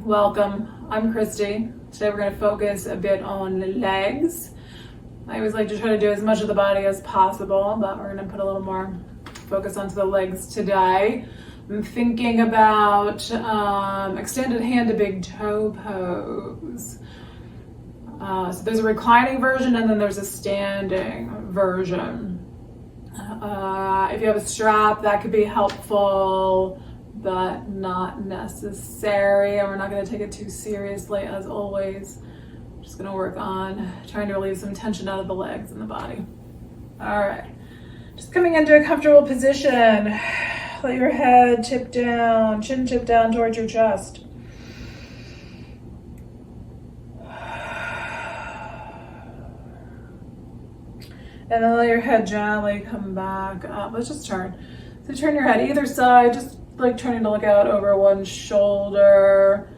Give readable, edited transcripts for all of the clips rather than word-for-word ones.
Welcome, I'm Christy. Today we're going to focus a bit on the legs. I always like to try to do as much of the body as possible, but we're going to put a little more focus onto the legs today. I'm thinking about extended hand to big toe pose. So there's a reclining version and then there's a standing version. If you have a strap, that could be helpful, but not necessary. And we're not going to take it too seriously as always. I'm just going to work on trying to relieve some tension out of the legs and the body. All right, just coming into a comfortable position. Let your head tip down, chin tip down towards your chest. And then let your head gently come back up. Let's just turn. So turn your head either side, just like turning to look out over one shoulder.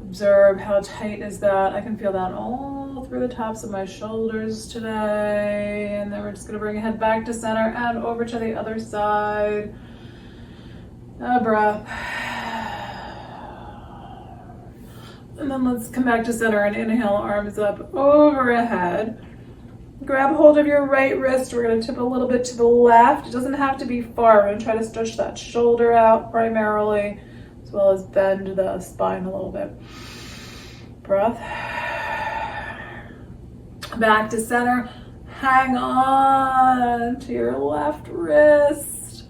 Observe how tight is that. I can feel that all through the tops of my shoulders today. And then we're just gonna bring your head back to center and over to the other side. A breath. And then let's come back to center and inhale, arms up overhead. Grab hold of your right wrist. We're going to tip a little bit to the left. It doesn't have to be far. We're going to try to stretch that shoulder out primarily, as well as bend the spine a little bit. Breath. Back to center. Hang on to your left wrist.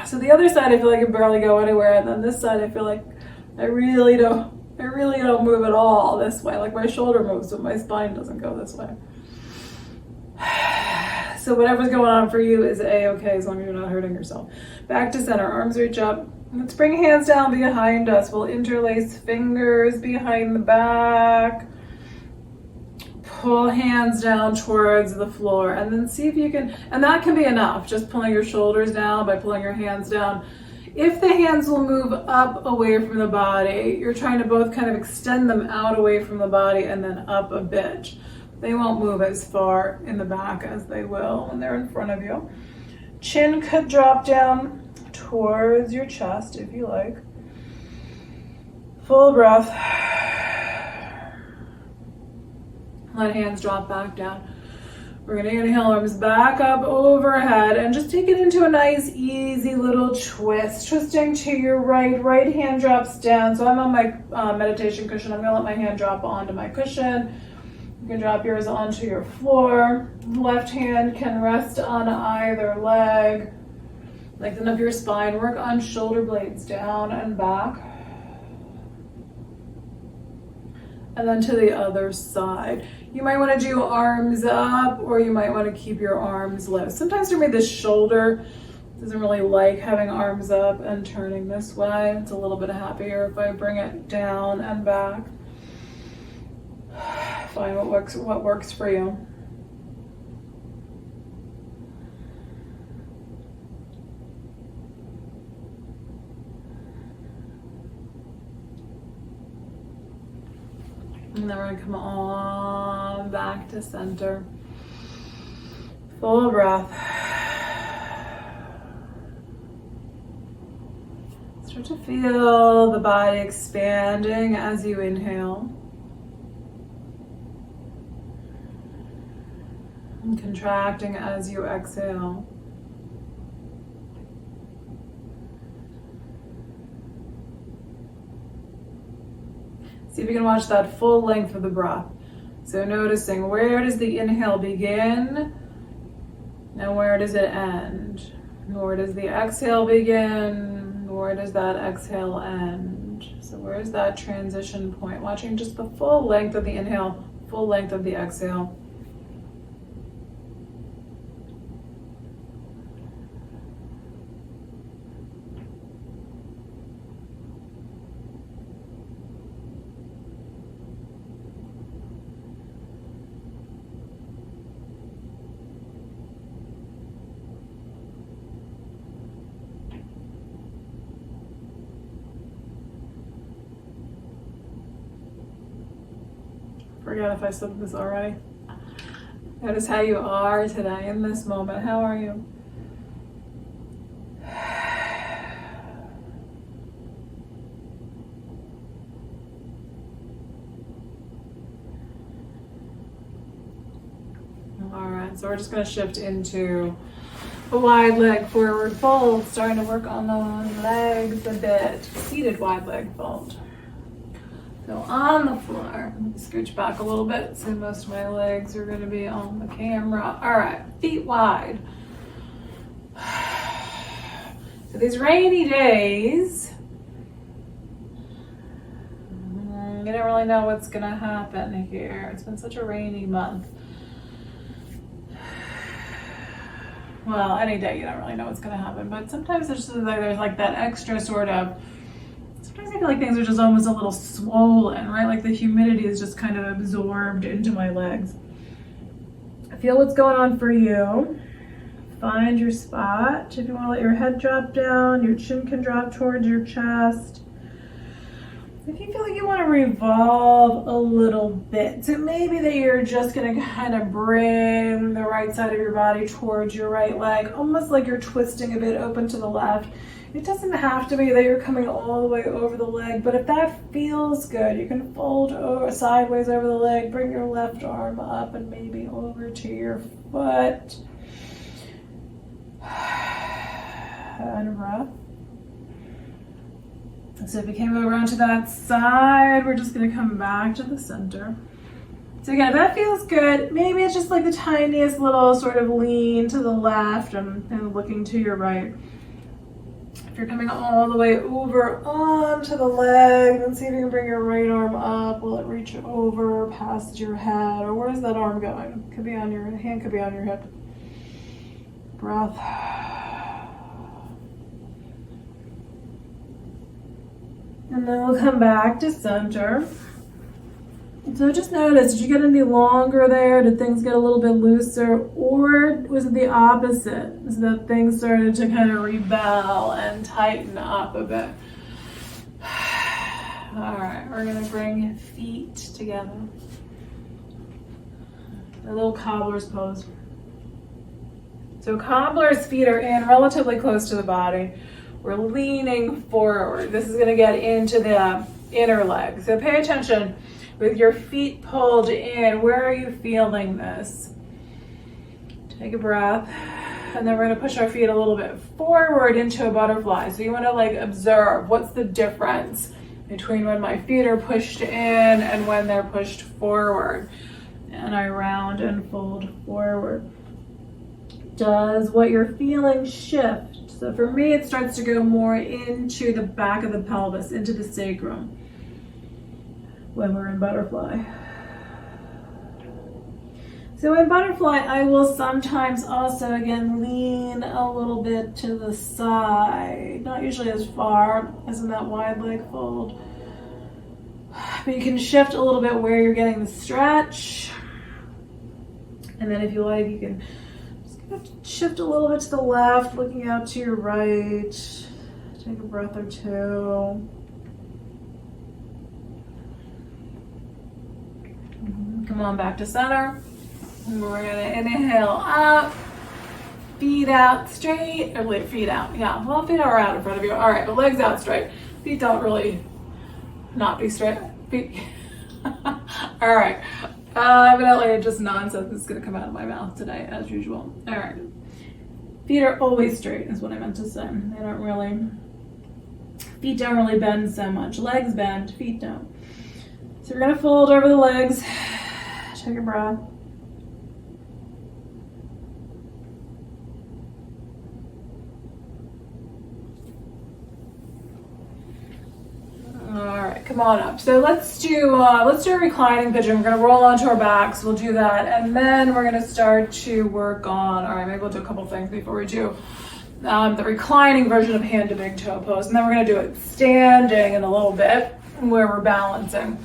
So the other side, I feel like I can barely go anywhere. And then this side, I feel like I really don't move at all this way. Like my shoulder moves, but my spine doesn't go this way. So whatever's going on for you is a-okay as long as you're not hurting yourself. Back to center, arms reach up. Let's bring hands down behind us. We'll interlace fingers behind the back. Pull hands down towards the floor and then see if you can, and that can be enough, just pulling your shoulders down by pulling your hands down. If the hands will move up away from the body, you're trying to both kind of extend them out away from the body and then up a bit. They won't move as far in the back as they will when they're in front of you. Chin could drop down towards your chest if you like. Full breath. Let hands drop back down. We're gonna inhale, arms back up overhead and just take it into a nice, easy little twist. Twisting to your right hand drops down. So I'm on my meditation cushion. I'm gonna let my hand drop onto my cushion. You can drop yours onto your floor. Left hand can rest on either leg. Lengthen up your spine. Work on shoulder blades down and back. And then to the other side. You might want to do arms up or you might want to keep your arms low. Sometimes for me, this shoulder doesn't really like having arms up and turning this way. It's a little bit happier if I bring it down and back. Find what works for you. And then we're gonna come on back to center. Full breath. Start to feel the body expanding as you inhale. And contracting as you exhale. See if you can watch that full length of the breath. So noticing where does the inhale begin and where does it end? Where does the exhale begin? Where does that exhale end? So where's that transition point? Watching just the full length of the inhale, full length of the exhale. Forget if I said this already. Notice how you are today in this moment. How are you? different. So we're just gonna shift into a wide leg forward fold, starting to work on the legs a bit. Seated wide leg fold. So on the floor, scooch back a little bit so most of my legs are gonna be on the camera. All right, feet wide. So these rainy days, you don't really know what's gonna happen here. It's been such a rainy month. Well, any day you don't really know what's gonna happen, but sometimes there's like that extra sort of, sometimes I feel like things are just almost a little swollen, right? Like the humidity is just kind of absorbed into my legs. Feel what's going on for you. Find your spot. If you want to let your head drop down, your chin can drop towards your chest. If you feel like you want to revolve a little bit, so maybe that you're just going to kind of bring the right side of your body towards your right leg, almost like you're twisting a bit open to the left. It doesn't have to be that you're coming all the way over the leg, but if that feels good, you can fold over sideways over the leg, bring your left arm up and maybe over to your foot. And breath. So if you came over onto that side, we're just going to come back to the center. So again, if that feels good, maybe it's just like the tiniest little sort of lean to the left and looking to your right. If you're coming all the way over onto the leg, then see if you can bring your right arm up. Will it reach over past your head? Or where's that arm going? Could be on your hand, could be on your hip. Breath. And then we'll come back to center. So just notice, did you get any longer there? Did things get a little bit looser? Or was it the opposite? Is that things started to kind of rebel and tighten up a bit? All right, we're gonna bring feet together. A little cobbler's pose. So cobbler's feet are in relatively close to the body. We're leaning forward. This is going to get into the inner leg. So pay attention with your feet pulled in. Where are you feeling this? Take a breath. And then we're going to push our feet a little bit forward into a butterfly. So you want to like observe what's the difference between when my feet are pushed in and when they're pushed forward. And I round and fold forward. Does what you're feeling shift? So for me, it starts to go more into the back of the pelvis, into the sacrum when we're in butterfly. So in butterfly, I will sometimes also, again, lean a little bit to the side, not usually as far as in that wide leg fold. But you can shift a little bit where you're getting the stretch. And then if you like, you can shift a little bit to the left, looking out to your right. Take a breath or two. Come on back to center. And we're gonna inhale up, feet out straight, or wait, feet out. Yeah, well, feet are out in front of you. All right, but legs out straight. Feet don't really not be straight. Feet. All right. Evidently, just nonsense is going to come out of my mouth today, as usual. All right. Feet are always straight, is what I meant to say. They don't really, feet don't really bend so much. Legs bend, feet don't. So we're going to fold over the legs. Take a breath. All right, come on up. So let's do a reclining pigeon. We're gonna roll onto our backs. We'll do that, and then we're gonna start to work on. All right, maybe we'll do a couple things before we do the reclining version of hand to big toe pose, and then we're gonna do it standing in a little bit where we're balancing.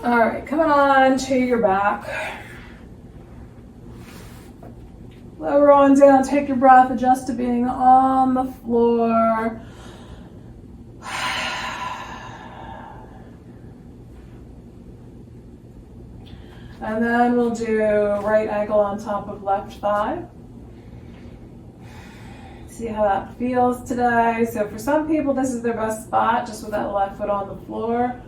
All right, coming on to your back. Lower on down. Take your breath. Adjust to being on the floor. And then we'll do right ankle on top of left thigh. See how that feels today. So for some people, this is their best spot, just with that left foot on the floor.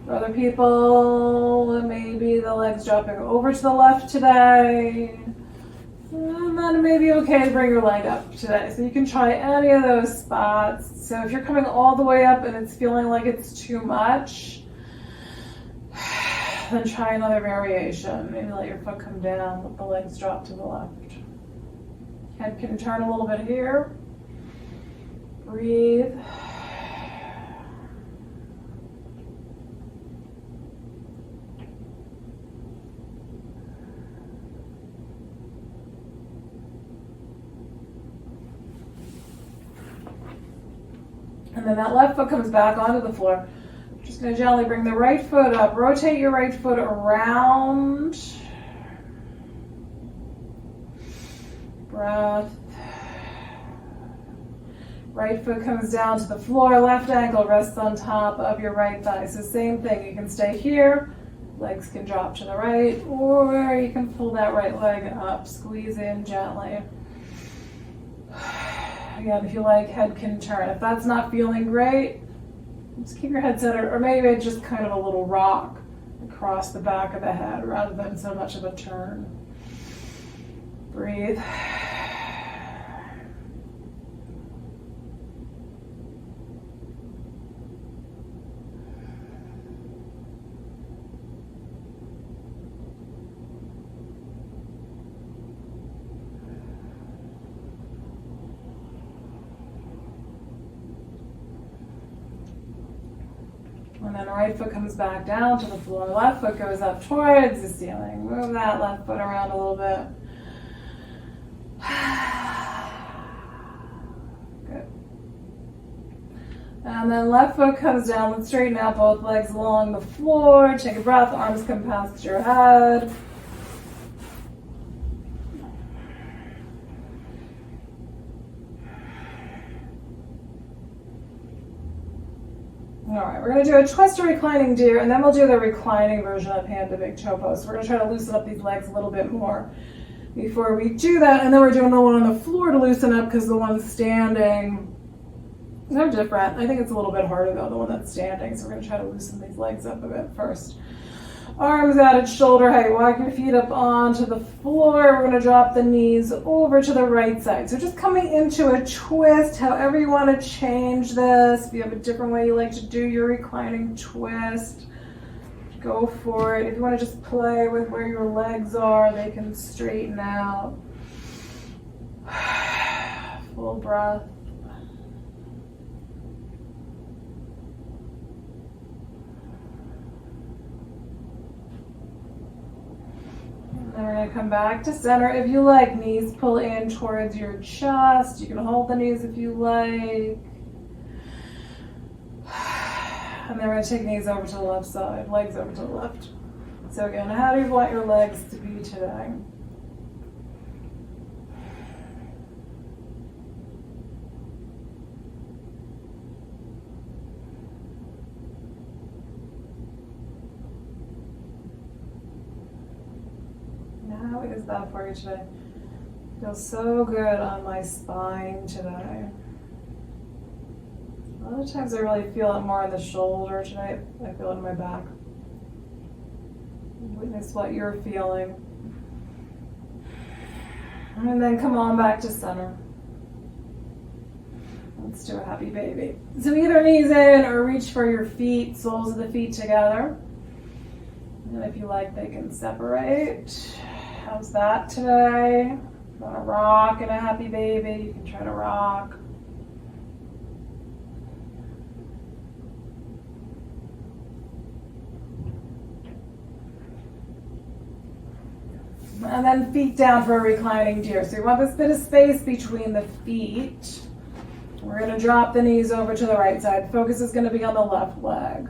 For other people, maybe the legs dropping over to the left today. And then maybe okay to bring your leg up today. So you can try any of those spots. So if you're coming all the way up and it's feeling like it's too much, then try another variation. Maybe let your foot come down, let the legs drop to the left. Head can turn a little bit here. Breathe. And then that left foot comes back onto the floor. Just going to gently bring the right foot up. Rotate your right foot around. Breath. Right foot comes down to the floor. Left ankle rests on top of your right thigh. So same thing. You can stay here. Legs can drop to the right. Or you can pull that right leg up. Squeeze in gently. Again, if you like, head can turn. If that's not feeling great, just keep your head centered, or maybe it's just kind of a little rock across the back of the head rather than so much of a turn. Breathe. And then right foot comes back down to the floor. Left foot goes up towards the ceiling. Move that left foot around a little bit. Good. And then left foot comes down. Let's straighten out both legs along the floor. Take a breath. Arms come past your head. All right, we're going to do a twist or reclining deer, and then we'll do the reclining version of hand to big toe pose. We're going to try to loosen up these legs a little bit more before we do that, and then we're doing the one on the floor to loosen up because the one standing, they're different. I think it's a little bit harder though, the one that's standing, so we're going to try to loosen these legs up a bit first. Arms out at shoulder height. Walk your feet up onto the floor. We're going to drop the knees over to the right side. So just coming into a twist, however you want to change this. If you have a different way you like to do your reclining twist, go for it. If you want to just play with where your legs are, they can straighten out. Full breath. Then we're going to come back to center. If you like, knees pull in towards your chest. You can hold the knees if you like. And then we're going to take knees over to the left side, legs over to the left. So again, how do you want your legs to be today? How is that for you today? Feels so good on my spine today. A lot of times I really feel it more on the shoulder today. I feel it in my back. Witness what you're feeling. And then come on back to center. Let's do a happy baby. So either knees in or reach for your feet, soles of the feet together. And if you like, they can separate. How's that today? Want to rock in a happy baby? You can try to rock. And then feet down for a reclining deer. So you want this bit of space between the feet. We're going to drop the knees over to the right side. Focus is going to be on the left leg.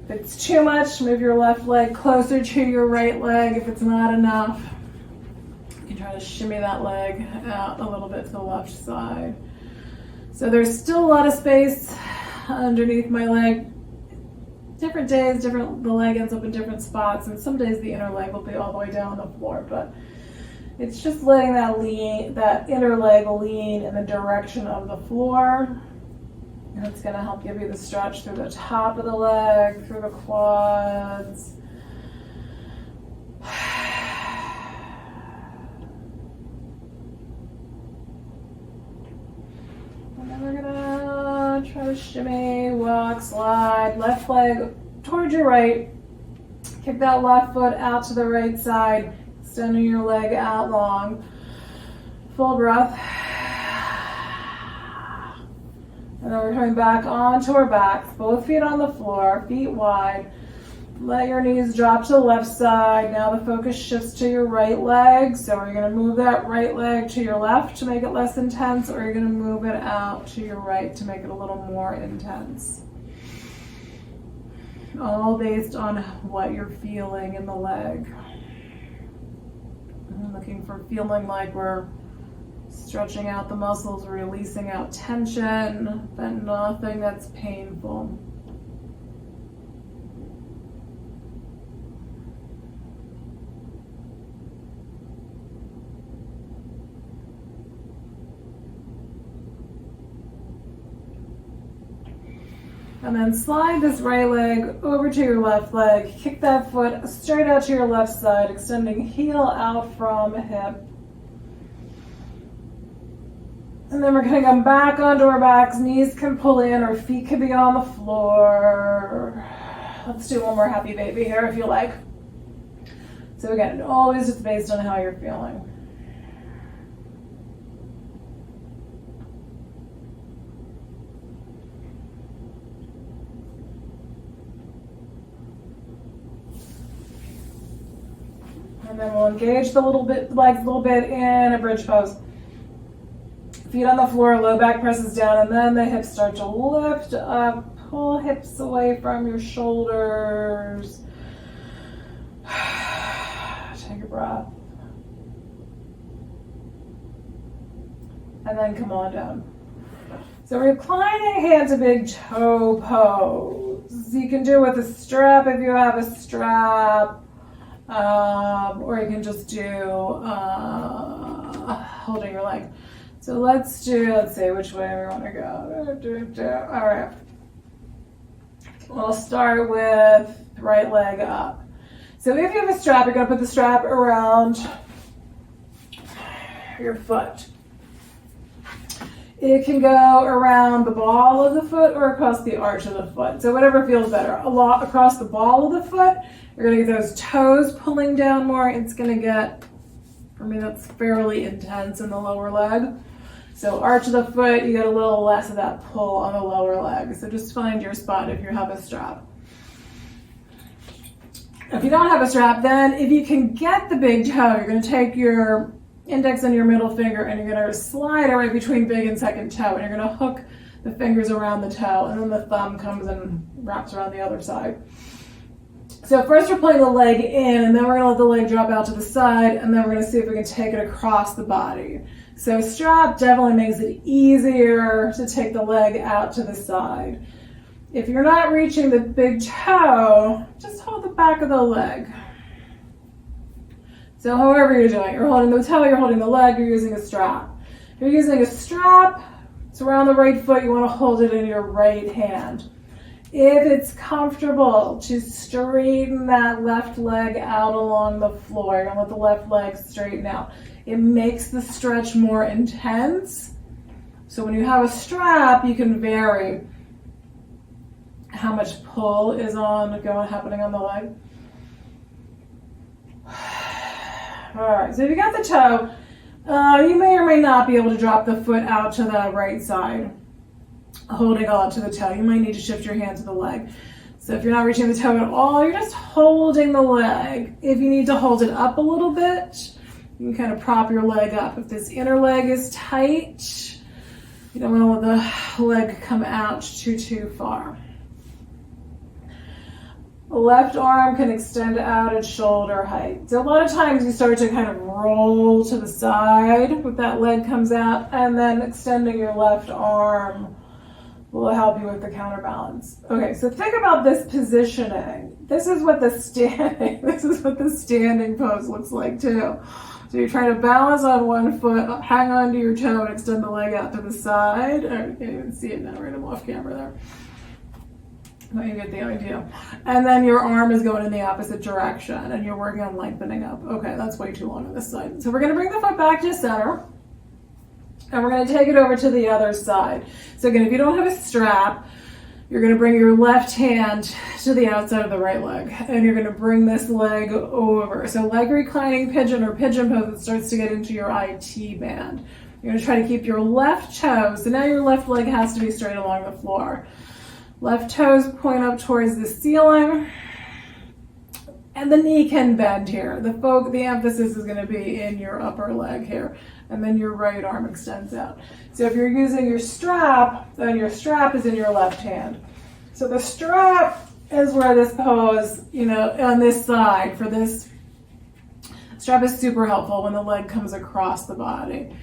If it's too much, move your left leg closer to your right leg. If it's not enough, you can try to shimmy that leg out a little bit to the left side. So there's still a lot of space underneath my leg. Different days, the leg ends up in different spots, and some days the inner leg will be all the way down on the floor, but it's just letting that inner leg lean in the direction of the floor. And it's gonna help give you the stretch through the top of the leg, through the quads. And then we're gonna try to shimmy, walk, slide, left leg towards your right. Kick that left foot out to the right side, extending your leg out long. Full breath. And then we're coming back onto our backs, both feet on the floor, feet wide. Let your knees drop to the left side. Now the focus shifts to your right leg. So you're gonna move that right leg to your left to make it less intense, or you're gonna move it out to your right to make it a little more intense. All based on what you're feeling in the leg. I'm looking for feeling like we're stretching out the muscles, releasing out tension, but nothing that's painful. And then slide this right leg over to your left leg. Kick that foot straight out to your left side, extending heel out from hip. And then we're going to come back onto our backs. Knees can pull in, or feet can be on the floor. Let's do one more happy baby here if you like. So again, always just based on how you're feeling. And then we'll engage the legs a little bit in a bridge pose. Feet on the floor, low back presses down, and then the hips start to lift up. Pull hips away from your shoulders. Take a breath. And then come on down. So reclining hand to big toe pose. You can do it with a strap if you have a strap. Or you can just do holding your leg. So let's see which way we want to go. All right. We'll start with right leg up. So if you have a strap, you're going to put the strap around your foot. It can go around the ball of the foot or across the arch of the foot. So whatever feels better. A lot across the ball of the foot, you're going to get those toes pulling down more. It's going to get, for me, that's fairly intense in the lower leg. So arch of the foot, you get a little less of that pull on the lower leg. So just find your spot if you have a strap. If you don't have a strap, then if you can get the big toe, you're going to take your index and your middle finger and you're going to slide it right between big and second toe. And you're going to hook the fingers around the toe, and then the thumb comes and wraps around the other side. So first we're pulling the leg in, and then we're going to let the leg drop out to the side, and then we're going to see if we can take it across the body. So strap definitely makes it easier to take the leg out to the side. If you're not reaching the big toe, just hold the back of the leg. So however you're doing, you're holding the toe, you're holding the leg, you're using a strap. If you're using a strap, it's around the right foot, you want to hold it in your right hand. If it's comfortable to straighten that left leg out along the floor, you're going to let the left leg straighten out. It makes the stretch more intense. So when you have a strap, you can vary how much pull is happening on the leg. All right, so if you got the toe, you may or may not be able to drop the foot out to the right side, holding on to the toe. You might need to shift your hand to the leg. So if you're not reaching the toe at all, you're just holding the leg. If you need to hold it up a little bit, you can kind of prop your leg up. If this inner leg is tight, you don't want to let the leg come out too far. The left arm can extend out at shoulder height. So a lot of times you start to kind of roll to the side with that leg comes out, and then extending your left arm will help you with the counterbalance. Okay, so think about this positioning. This is what the standing pose looks like too. So you're trying to balance on one foot, hang on to your toe, and extend the leg out to the side. I can't even see it now, right? I'm off camera there. But you get the idea. And then your arm is going in the opposite direction, and you're working on lengthening up. Okay, that's way too long on this side. So we're going to bring the foot back to center, and we're going to take it over to the other side. So again, if you don't have a strap, you're going to bring your left hand to the outside of the right leg, and you're going to bring this leg over. So leg reclining pigeon or pigeon pose, it starts to get into your IT band. You're going to try to keep your left toe, so now your left leg has to be straight along the floor. Left toes point up towards the ceiling, and the knee can bend here. The emphasis is going to be in your upper leg here, and then your right arm extends out. So if you're using your strap, then your strap is in your left hand. So the strap is where this pose, on this side, for this strap is super helpful when the leg comes across the body.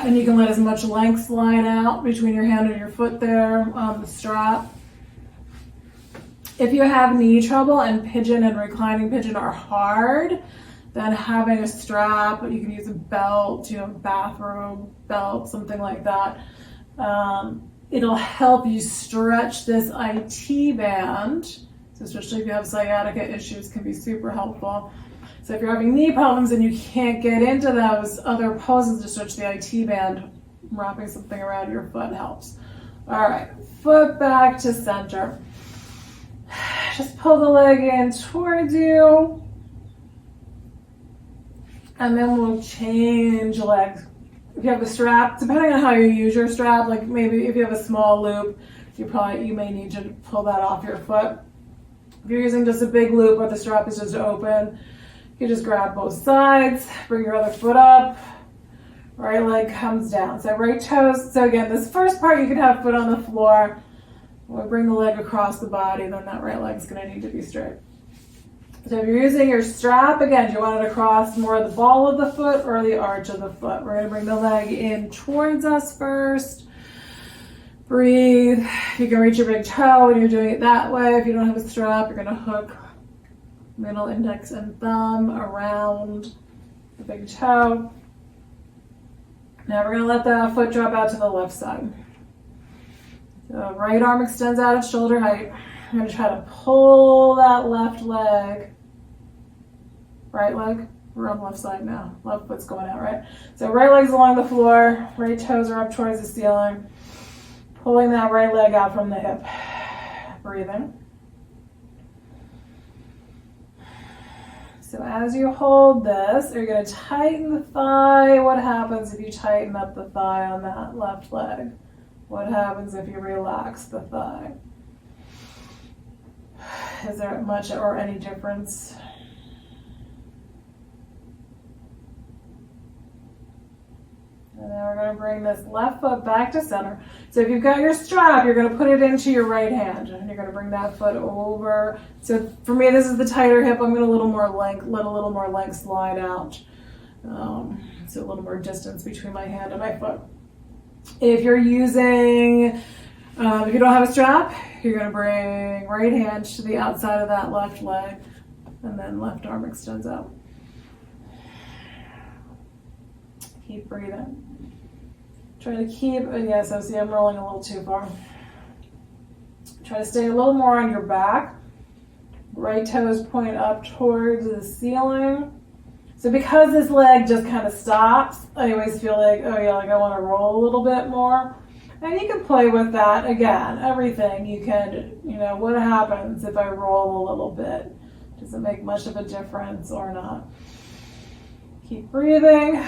And you can let as much length slide out between your hand and your foot there on the strap. If you have knee trouble and pigeon and reclining pigeon are hard, then having a strap, you can use a belt, bathrobe belt, something like that. It'll help you stretch this IT band. So especially if you have sciatica issues, can be super helpful. So if you're having knee problems and you can't get into those other poses to stretch the IT band, wrapping something around your foot helps. All right, foot back to center. Just pull the leg in towards you. And then we'll change legs. If you have a strap, depending on how you use your strap, like maybe if you have a small loop, you may need to pull that off your foot. If you're using just a big loop or the strap is just open, you just grab both sides, bring your other foot up, right leg comes down. So right toes, so again, this first part you can have foot on the floor. We'll bring the leg across the body, then that right leg's gonna need to be straight. So if you're using your strap, again, do you want it across more the ball of the foot or the arch of the foot? We're gonna bring the leg in towards us first. Breathe. You can reach your big toe when you're doing it that way. If you don't have a strap, you're gonna hook middle index and thumb around the big toe. Now we're gonna let the foot drop out to the left side. So right arm extends out at shoulder height. I'm gonna try to pull that left leg. Right leg, we're on the left side now. Left foot's going out, right? So right leg's along the floor, right toes are up towards the ceiling. Pulling that right leg out from the hip. Breathing. So as you hold this, you're going to tighten the thigh. What happens if you tighten up the thigh on that left leg? What happens if you relax the thigh? Is there much or any difference? And then we're going to bring this left foot back to center. So if you've got your strap, you're going to put it into your right hand, and you're going to bring that foot over. So for me, this is the tighter hip. I'm going to let a little more length slide out. So a little more distance between my hand and my foot. If you're using, if you don't have a strap, you're going to bring right hand to the outside of that left leg, and then left arm extends out. Keep breathing. Try to keep, so see I'm rolling a little too far. Try to stay a little more on your back. Right toes point up towards the ceiling. So because this leg just kind of stops, I always feel like, I want to roll a little bit more. And you can play with that. Again, everything you can, what happens if I roll a little bit? Does it make much of a difference or not? Keep breathing.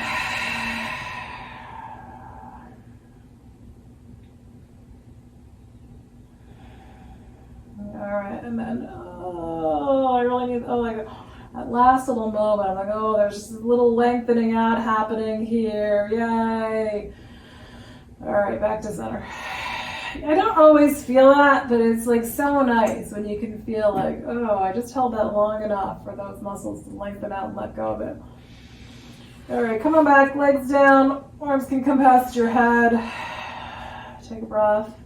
All right, and then, I really need, that last little moment, I'm like, there's just a little lengthening out happening here, yay. All right, back to center. I don't always feel that, but it's like so nice when you can feel like, I just held that long enough for those muscles to lengthen out and let go of it. All right, come on back, legs down, arms can come past your head. Take a breath.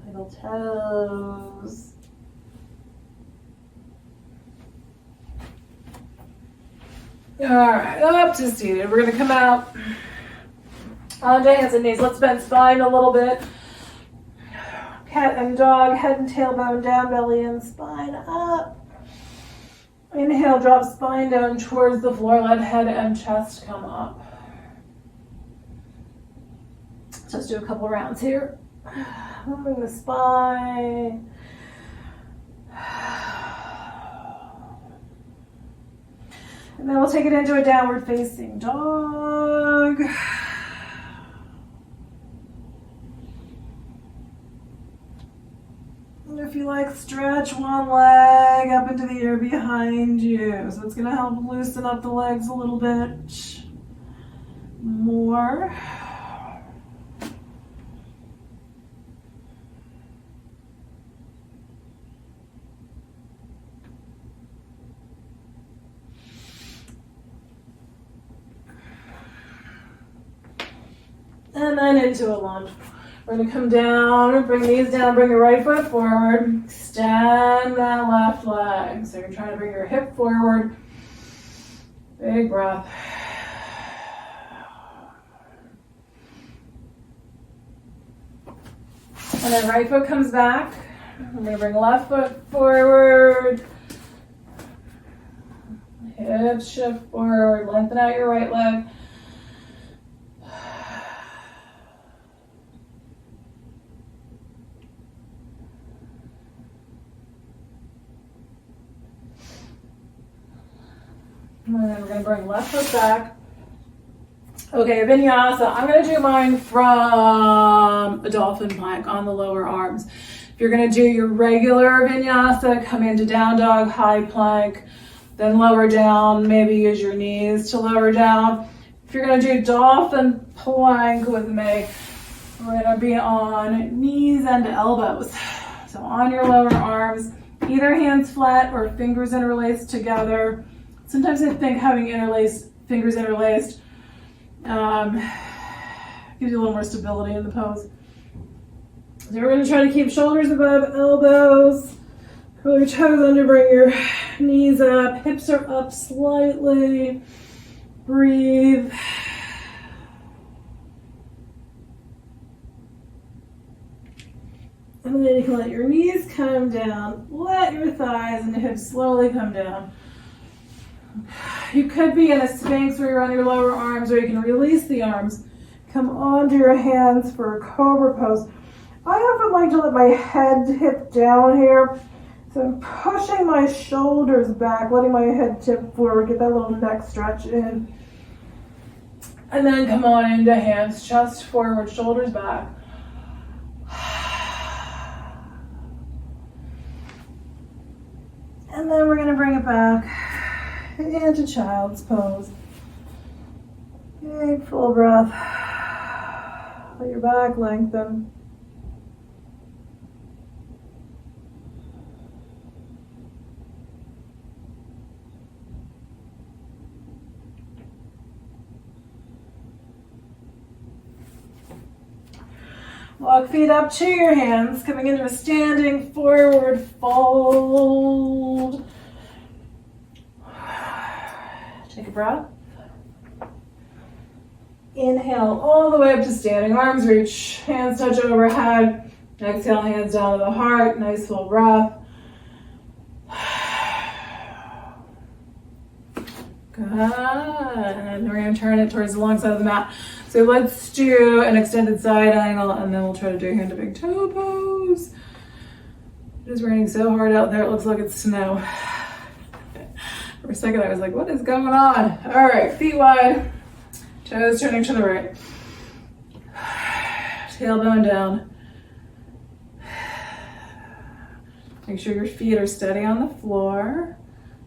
Little toes. All right, up to seated. We're gonna come out onto hands and knees. Let's bend spine a little bit. Cat and dog, head and tailbone down, belly and spine up. Inhale, drop spine down towards the floor. Let head and chest come up. Just do a couple rounds here. Moving the spine. And then we'll take it into a downward facing dog. And if you like, stretch one leg up into the air behind you. So it's going to help loosen up the legs a little bit more. And then into a lunge. We're gonna come down, bring these down, bring your right foot forward, extend that left leg. So you're trying to bring your hip forward. Big breath. And then right foot comes back. I'm gonna bring left foot forward. Hips shift forward, lengthen out your right leg. And then we're going to bring left foot back. Okay, vinyasa. I'm going to do mine from a dolphin plank on the lower arms. If you're going to do your regular vinyasa, come into down dog, high plank, then lower down. Maybe use your knees to lower down. If you're going to do dolphin plank with me, we're going to be on knees and elbows. So on your lower arms, either hands flat or fingers interlaced together. Sometimes I think having fingers interlaced gives you a little more stability in the pose. So we're going to try to keep shoulders above elbows. Curl your toes under, bring your knees up. Hips are up slightly. Breathe. And then you can let your knees come down. Let your thighs and hips slowly come down. You could be in a Sphinx where you're on your lower arms, or you can release the arms. Come onto your hands for a cobra pose. I often like to let my head tip down here. So I'm pushing my shoulders back, letting my head tip forward, get that little neck stretch in. And then come on into hands, chest forward, shoulders back. And then we're going to bring it back into child's pose. Big full breath. Let your back lengthen. Walk feet up to your hands, coming into a standing forward fold. Take a breath. Inhale all the way up to standing. Arms reach, hands touch overhead. Exhale, hands down to the heart. Nice full breath. Good. And we're going to turn it towards the long side of the mat. So let's do an extended side angle, and then we'll try to do hand to big toe pose. It is raining so hard out there, it looks like it's snow. For a second, I was like, what is going on? All right, feet wide, toes turning to the right. Tailbone down. Make sure your feet are steady on the floor.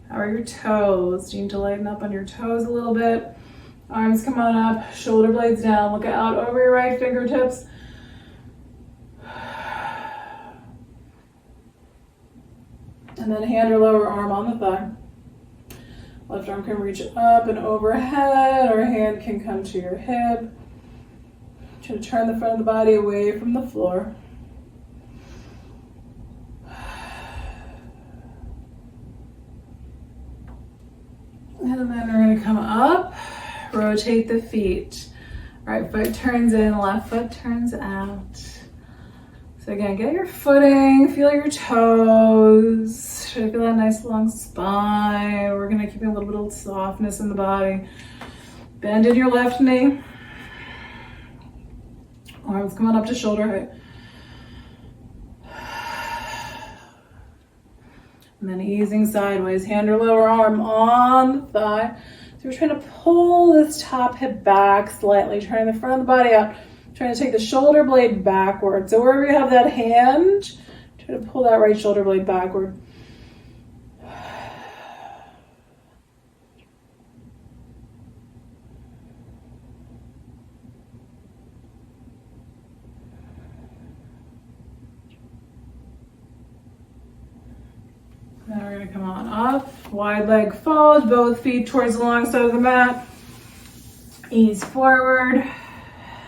How are your toes? You need to lighten up on your toes a little bit. Arms come on up, shoulder blades down. Look out over your right fingertips. And then hand or lower arm on the thigh. Left arm can reach up and overhead, or hand can come to your hip. Try to turn the front of the body away from the floor. And then we're going to gonna come up, rotate the feet. Right foot turns in, left foot turns out. So again, get your footing, feel your toes. Try to feel that nice long spine. We're gonna keep a little bit of softness in the body. Bend in your left knee. Arms coming up to shoulder height. And then easing sideways, hand or lower arm on the thigh. So we're trying to pull this top hip back slightly, turning the front of the body out, trying to take the shoulder blade backward. So wherever you have that hand, try to pull that right shoulder blade backward. Now we're gonna come on up, wide leg fold, both feet towards the long side of the mat. Ease forward.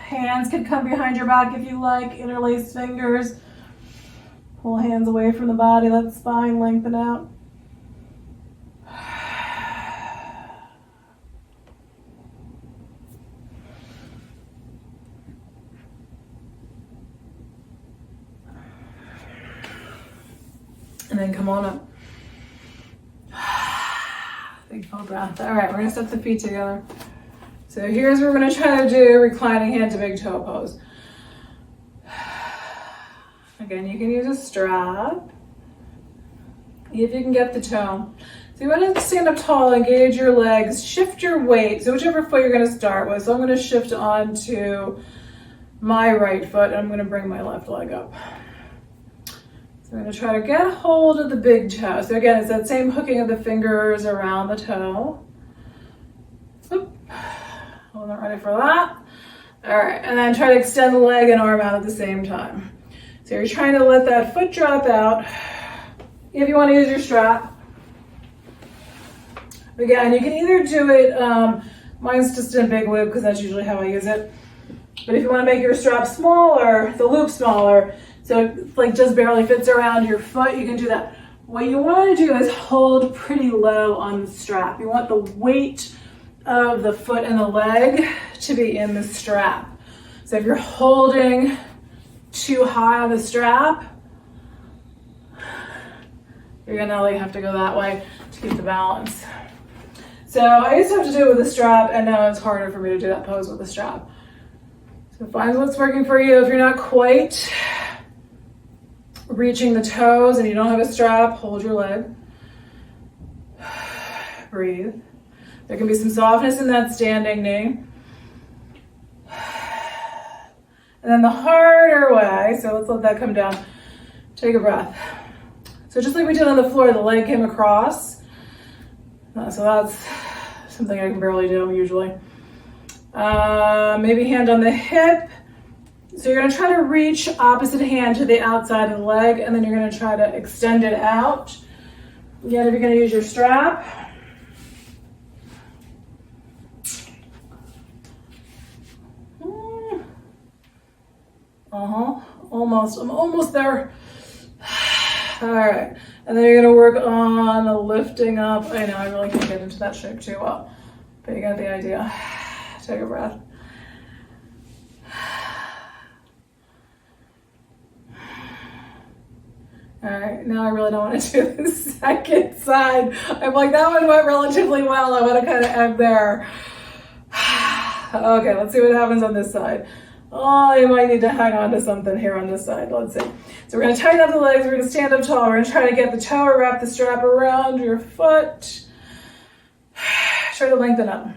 Hands can come behind your back if you like, interlace fingers. Pull hands away from the body, let the spine lengthen out. And then come on up. Big full breath. All right, we're gonna step the feet together. So here's what we're gonna try to do, reclining hand to big toe pose. Again, you can use a strap if you can get the toe. So you want to stand up tall, engage your legs, shift your weight. So whichever foot you're gonna start with. So I'm gonna shift onto my right foot and I'm gonna bring my left leg up. So I'm gonna try to get a hold of the big toe. So again, it's that same hooking of the fingers around the toe. Oop. Well, not ready for that. All right, and then try to extend the leg and arm out at the same time. So you're trying to let that foot drop out. If you want to use your strap. Again, you can either do it, mine's just in a big loop because that's usually how I use it. But if you want to make your strap smaller, the loop smaller, so it like just barely fits around your foot, you can do that. What you want to do is hold pretty low on the strap. You want the weight of the foot and the leg to be in the strap. So if you're holding too high on the strap, you're gonna like have to go that way to keep the balance. So I used to have to do it with a strap, and now it's harder for me to do that pose with a strap. So find what's working for you. If you're not quite reaching the toes and you don't have a strap, hold your leg. Breathe. There can be some softness in that standing knee. And then the harder way, so let's let that come down. Take a breath. So just like we did on the floor, the leg came across. So that's something I can barely do usually. Maybe hand on the hip. So you're gonna try to reach opposite hand to the outside of the leg, and then you're gonna try to extend it out. Again, if you're gonna use your strap. Almost, I'm almost there. All right, and then you're gonna work on lifting up. I know, I really can't get into that shape too well, but you got the idea. Take a breath. All right, now I really don't want to do the second side. I'm like, that one went relatively well. I want to kind of end there. Okay, let's see what happens on this side. Oh, you might need to hang on to something here on this side. Let's see. So we're going to tighten up the legs. We're going to stand up tall. We're going to try to get the toe or wrap the strap around your foot. Try to lengthen up.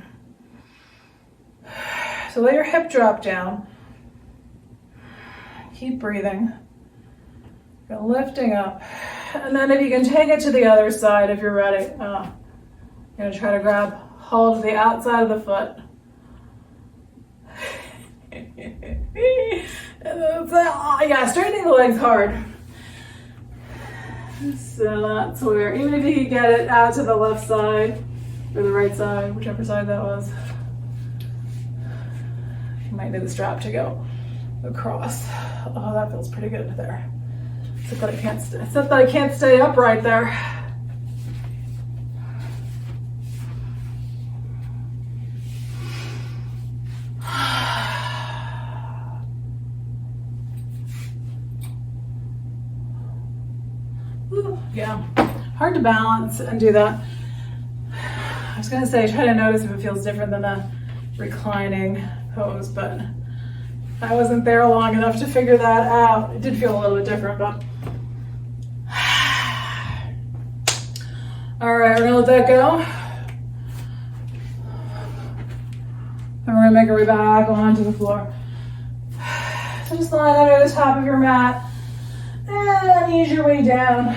So let your hip drop down. Keep breathing. You're lifting up. And then if you can take it to the other side if you're ready. You're going to try to grab hold of the outside of the foot. Yeah, straightening the legs hard. So that's where, even if you can get it out to the left side or the right side, whichever side that was, you might need the strap to go across. Oh, that feels pretty good there. Except that I can't stay upright there. Yeah, hard to balance and do that. I was gonna say, try to notice if it feels different than a reclining pose, but I wasn't there long enough to figure that out. It did feel a little bit different, but. All right, we're gonna let that go. And we're gonna make our way back onto the floor. So just line under the top of your mat and ease your way down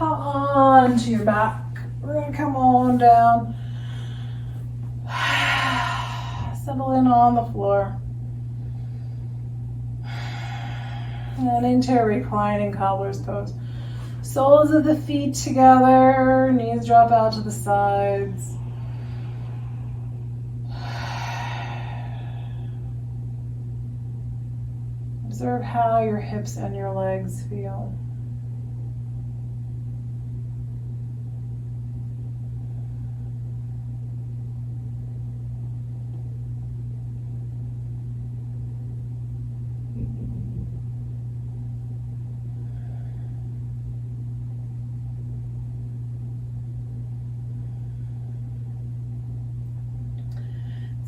onto your back. We're gonna come on down. Settle in on the floor. And into a reclining cobbler's pose. Soles of the feet together, knees drop out to the sides. Observe how your hips and your legs feel.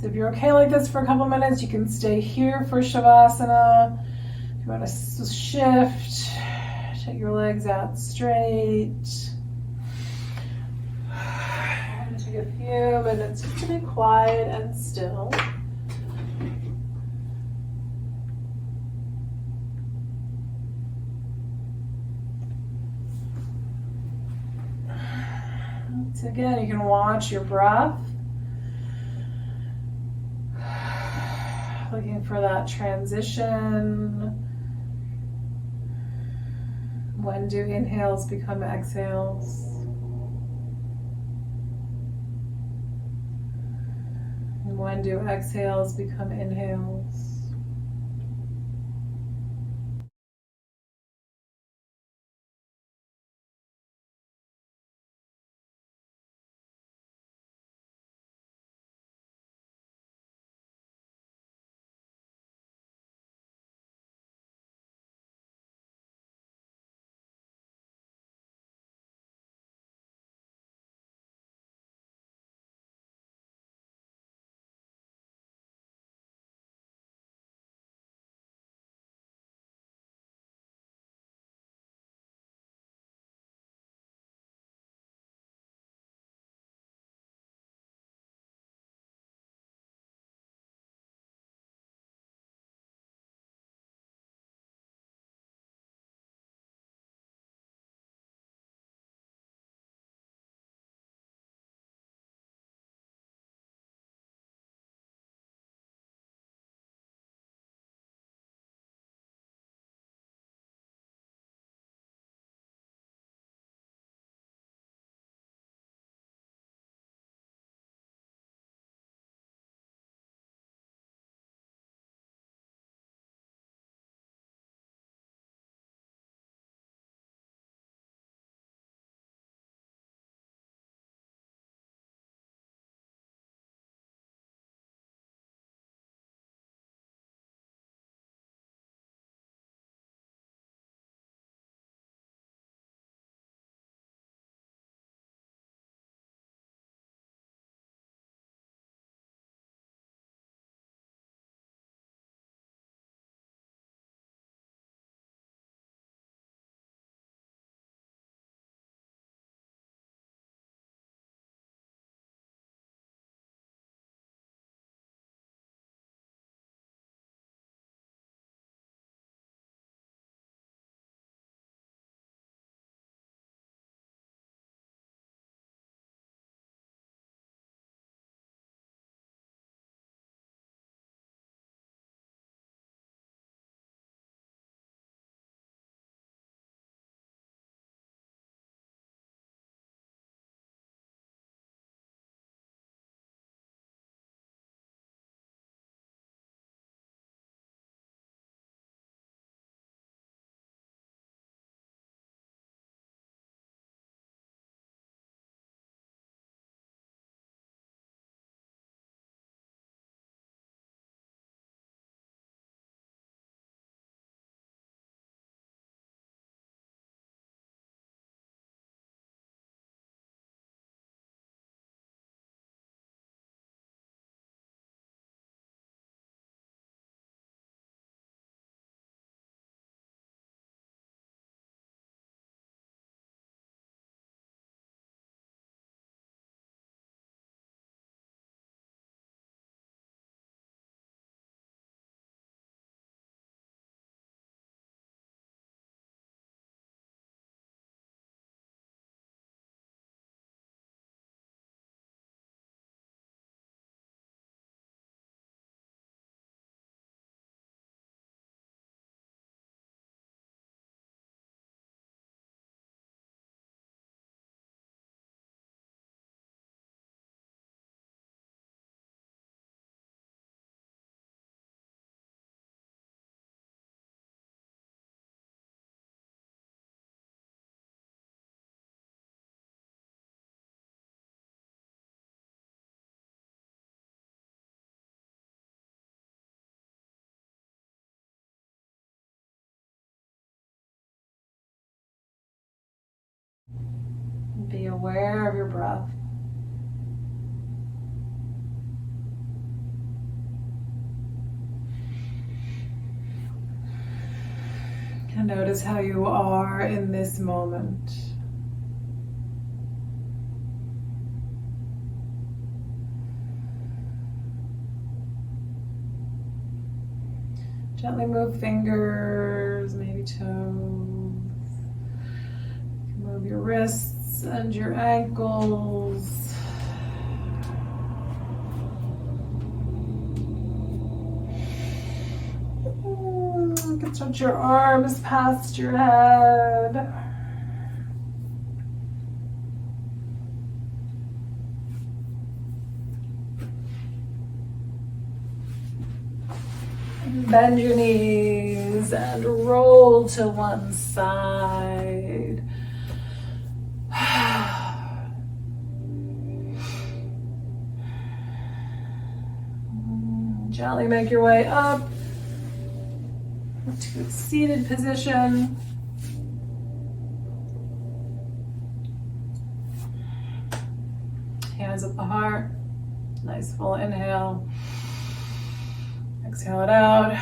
So if you're okay like this for a couple minutes, you can stay here for Shavasana. If you want to shift, take your legs out straight. I'm going to take a few minutes just to be quiet and still. So again, you can watch your breath. Looking for that transition. When do inhales become exhales? And when do exhales become inhales? Be aware of your breath. And notice how you are in this moment. Gently move fingers, maybe toes. Move your wrists and your ankles. You can stretch your arms past your head. Bend your knees and roll to one side. Gently make your way up to a seated position. Hands at the heart. Nice full inhale. Exhale it out.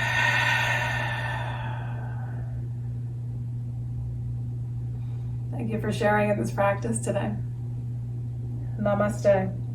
Thank you for sharing in this practice today. Namaste.